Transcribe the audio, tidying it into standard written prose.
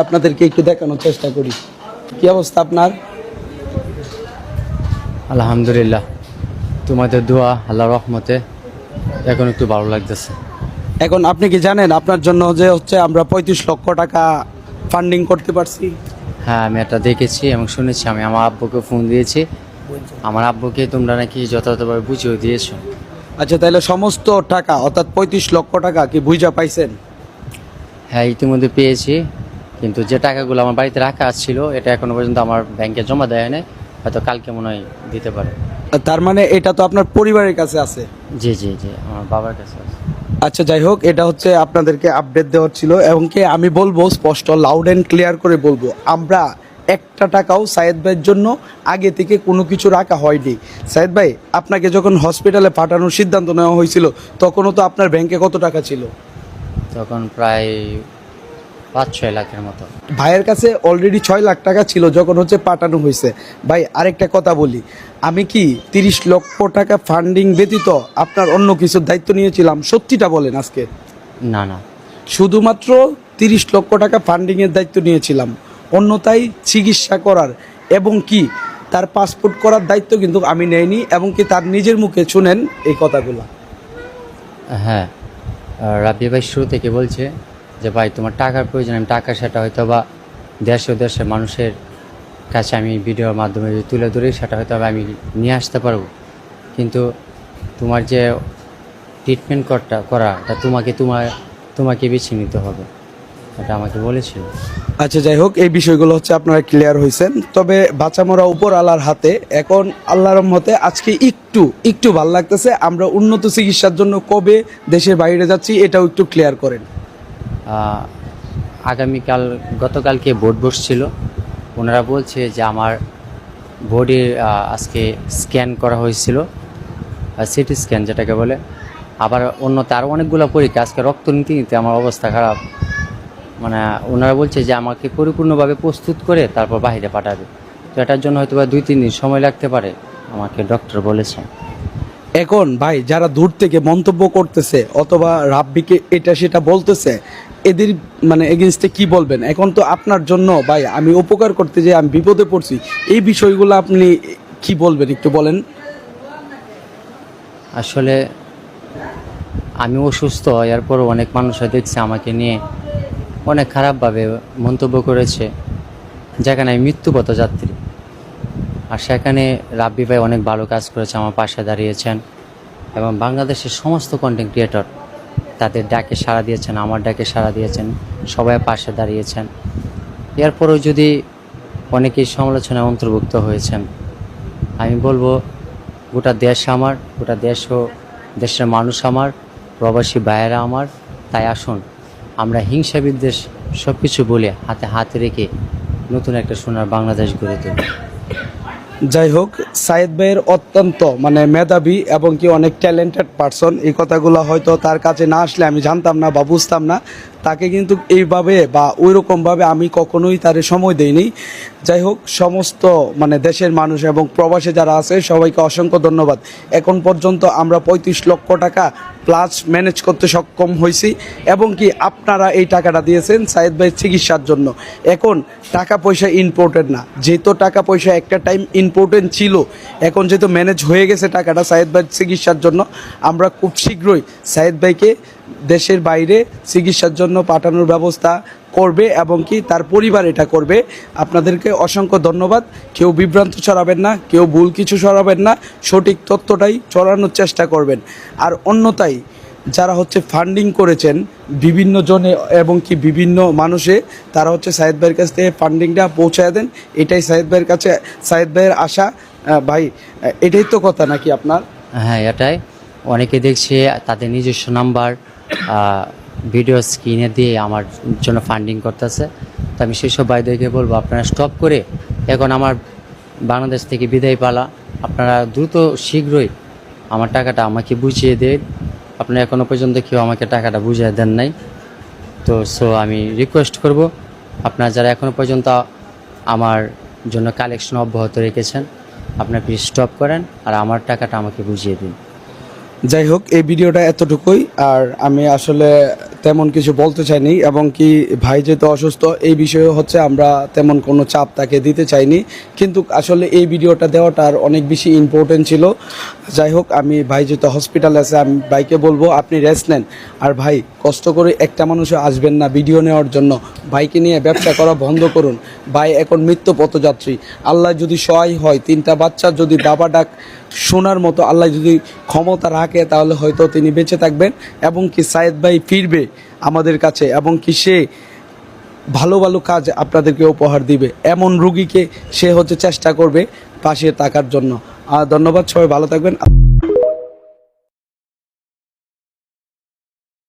আপনাদেরকে একটু দেখানোর চেষ্টা করি। কি অবস্থা আপনার? আলহামদুলিল্লাহ, তোমাদের দোয়া আল্লাহর রহমতে এখন একটু ভালো লাগতেছে। এখন আপনি কি জানেন আপনার জন্য যে হচ্ছে আমরা 35 লক্ষ টাকা ফান্ডিং করতে পারছি? হ্যাঁ, আমি এটা দেখেছি এবং শুনেছি। আমি আমার আব্বুকে ফোন দিয়েছি, আমার আব্বুকে তোমরা নাকি যথাযথভাবে বুঝিয়ে দিয়েছো। আচ্ছা, তাহলে সমস্ত টাকা অর্থাৎ 35 লক্ষ টাকা কি বুঝা পাইছেন? হ্যাঁ, ইতিমধ্যে পেয়েছি, কিন্তু যে টাকাগুলো আমার বাড়িতে রাখা ছিল এটা এখনো পর্যন্ত আমার ব্যাংকে জমা দেয় না। হয়তো কালকে মনে হয় দিতে পারে। তার মানে এটা তো আপনার পরিবারের কাছে আছে? জি জি জি, আমার বাবার কাছে আছে। আচ্ছা, যাই হোক, এটা হচ্ছে আপনাদেরকে আপডেট দেওয়ার ছিল। এবং কি আমি বলবো স্পষ্ট লাউড অ্যান্ড ক্লিয়ার করে বলবো, আমরা একটা টাকাও সায়েদ ভাইয়ের জন্য আগে থেকে কোনো কিছু রাখা হয়নি। সায়েদ ভাই, আপনাকে যখন হসপিটালে পাঠানোর সিদ্ধান্ত নেওয়া হয়েছিল তখনও তো আপনার ব্যাংকে কত টাকা ছিল? তখন প্রায় 5-6 লাখের মতো। ভাইয়ের কাছে অলরেডি 6 লাখ টাকা ছিল যখন হচ্ছে পাঠানো হয়েছে। ভাই, আরেকটা কথা বলি, আমি কি 30 লক্ষ টাকা ফান্ডিং ব্যতীত আপনার অন্য কিছুর দায়িত্ব নিয়েছিলাম? সত্যিটা বলেন আজকে। না না, শুধুমাত্র 30 লক্ষ টাকা ফান্ডিংয়ের দায়িত্ব নিয়েছিলাম, অন্যথায় চিকিৎসা করার এবং কি তার পাসপোর্ট করার দায়িত্ব কিন্তু আমি নেইনি। এবং কি তার নিজের মুখে শুনেন এই কথাগুলো। হ্যাঁ, রাব্বি ভাই শুরু থেকে বলছে যে ভাই তোমার টাকার প্রয়োজন, আমি টাকা সেটা হয়তো বা দেশে দেশের মানুষের কাছে আমি ভিডিওর মাধ্যমে যদি তুলে ধরি সেটা হয়তো বা আমি নিয়ে আসতে পারবো, কিন্তু তোমার যে ট্রিটমেন্ট করাটা তোমাকে বেছে নিতে হবে, এটা আমাকে বলেছিল। আচ্ছা, যাই হোক, এই বিষয়গুলো হচ্ছে আপনারা ক্লিয়ার হয়েছেন। তবে বাঁচামরা উপর আল্লাহর হাতে। এখন আল্লাহর রহমতে আজকে একটু ভালো লাগতেছে। আমরা উন্নত চিকিৎসার জন্য কবে দেশের বাইরে যাচ্ছি এটাও একটু ক্লিয়ার করেন। গতকালকে বোর্ড বসছিল, ওনারা বলছে যে আমার বডির আজকে স্ক্যান করা হয়েছিল, সিটি স্ক্যান যেটাকে বলে। আবার অন্যতে আরও অনেকগুলো পরীক্ষা, আজকে রক্ত নিতে নিতে আমার অবস্থা খারাপ। মানে ওনারা বলছে যে আমাকে পরিপূর্ণভাবে প্রস্তুত করে তারপর বাইরে পাঠাবে। তো এটার জন্য হয়তো বা 2-3 দিন সময় লাগতে পারে, আমাকে ডক্টর বলেছেন। এখন ভাই, যারা দূর থেকে মন্তব্য করতেছে অথবা রাব্বিকে এটা সেটা বলতেছে, এদের মানে এগেনস্টে কি বলবেন? এখন তো আপনার জন্য ভাই আমি উপকার করতে যে আমি বিপদে পড়ছি, এই বিষয়গুলো আপনি কি বলবেন একটু বলেন। আসলে আমি অসুস্থ, এরপরও অনেক মানুষ দেখছে আমাকে নিয়ে অনেক খারাপভাবে মন্তব্য করেছে, যেখানে আমি মৃত্যুপথ যাত্রী। আর সেখানে রাব্বি ভাই অনেক ভালো কাজ করেছে, আমার পাশে দাঁড়িয়েছেন এবং বাংলাদেশের সমস্ত কন্টেন্ট ক্রিয়েটর তাদের ডাকে সাড়া দিয়েছেন, আমার ডাকে সাড়া দিয়েছেন, সবাই পাশে দাঁড়িয়েছেন। এরপরও যদি অনেকেই সমালোচনায় অন্তর্ভুক্ত হয়েছেন, আমি বলবো গোটা দেশ আমার, গোটা দেশ ও দেশের মানুষ আমার, প্রবাসী ভাইয়েরা আমার। তাই আসুন আমরা হিংসা বিদ্বেষ সব কিছু বলে হাতে হাত রেখে নতুন একটা সোনার বাংলাদেশ গড়ে তুলি। যাই হোক, সায়েদ ভাইয়ের অত্যন্ত মানে মেধাবী এবং কি অনেক ট্যালেন্টেড পারসন। এই কথাগুলো হয়তো তার কাছে না আসলে আমি জানতাম না বা বুঝতাম না। তাকে কিন্তু এইভাবে বা ওই রকমভাবে আমি কখনোই তার সময় দেইনি। যাই হোক, সমস্ত মানে দেশের মানুষ এবং প্রবাসে যারা আছে সবাইকে অসংখ্য ধন্যবাদ। এখন পর্যন্ত আমরা 35 লক্ষ টাকা প্লাস ম্যানেজ করতে সক্ষম হয়েছি এবং কি আপনারা এই টাকাটা দিয়েছেন সায়েদ ভাইয়ের চিকিৎসার জন্য। এখন টাকা পয়সা ইম্পর্টেন্ট না, যেহেতু টাকা পয়সা একটা টাইম ইম্পর্টেন্ট ছিল, এখন যেহেতু ম্যানেজ হয়ে গেছে টাকাটা সায়েদ ভাইয়ের চিকিৎসার জন্য, আমরা খুব শীঘ্রই সায়েদ ভাইকে দেশের বাইরে চিকিৎসার জন্য পাঠানোর ব্যবস্থা করবে এবং কি তার পরিবার এটা করবে। আপনাদেরকে অসংখ্য ধন্যবাদ। কেউ বিভ্রান্ত ছড়াবেন না, কেউ ভুল কিছু ছড়াবেন না, সঠিক তথ্যটাই ছড়ানোর চেষ্টা করবেন। আর অন্যথায় যারা হচ্ছে ফান্ডিং করেছেন বিভিন্ন জনে এবং কি বিভিন্ন মানুষে, তারা হচ্ছে সায়েদ ভাইয়ের কাছ থেকে ফান্ডিংটা পৌঁছায় দেন। এটাই সায়েদ ভাইয়ের কাছে সায়েদ ভাইয়ের আশা। ভাই, এটাই তো কথা নাকি আপনার? হ্যাঁ, এটাই। অনেকে দেখছে তাদের নিজস্ব নাম্বার ভিডিও স্ক্রিনে দিয়ে আমার জন্য ফান্ডিং করতেছে। তো আমি সেসব ভাইদেরকে বলবো আপনারা স্টপ করে এখন আমার বাংলাদেশ থেকে বিদায় পালা, আপনারা দ্রুত শীঘ্রই আমার টাকাটা আমাকে বুঝিয়ে দেন। আপনারা এখনও পর্যন্ত কেউ আমাকে টাকাটা বুঝিয়ে দেন নাই। তো আমি রিকোয়েস্ট করব আপনারা যারা এখনও পর্যন্ত আমার জন্য কালেকশন অব্যাহত রেখেছেন, আপনারা প্লিজ স্টপ করেন আর আমার টাকাটা আমাকে বুঝিয়ে দিন। যাই হোক, এই ভিডিওটা এতটুকুই। আর আমি আসলে তেমন কিছু বলতে চাইনি, এবং কি ভাই যেহেতু অসুস্থ এই বিষয়ে হচ্ছে আমরা তেমন কোনো চাপ তাকে দিতে চাইনি, কিন্তু আসলে এই ভিডিওটা দেওয়াটার অনেক বেশি ইম্পর্টেন্ট ছিল। যাই হোক, আমি ভাই যেহেতু হসপিটালে আছে, আমি ভাইকে বলবো আপনি রেস্ট নেন। আর ভাই, কষ্ট করে একটা মানুষও আসবেন না ভিডিও নেওয়ার জন্য, ভাইকে নিয়ে ব্যবসা করা বন্ধ করুন। ভাই এখন মৃত্যু পথযাত্রী, আল্লাহ যদি সহায় হয়, 3টা বাচ্চা যদি বাবা ডাক শোনার মতো আল্লাহ যদি ক্ষমতা রাখে, তাহলে হয়তো তিনি বেঁচে থাকবেন, এবং কি সায়েদ ভাই ফিরবে আমাদের কাছে, এবং কি সে ভালো ভালো কাজ আপনাদেরকে উপহার দিবে, এমন রুগীকে সে হচ্ছে চেষ্টা করবে পাশে থাকার জন্য। ধন্যবাদ, সবাই ভালো থাকবেন।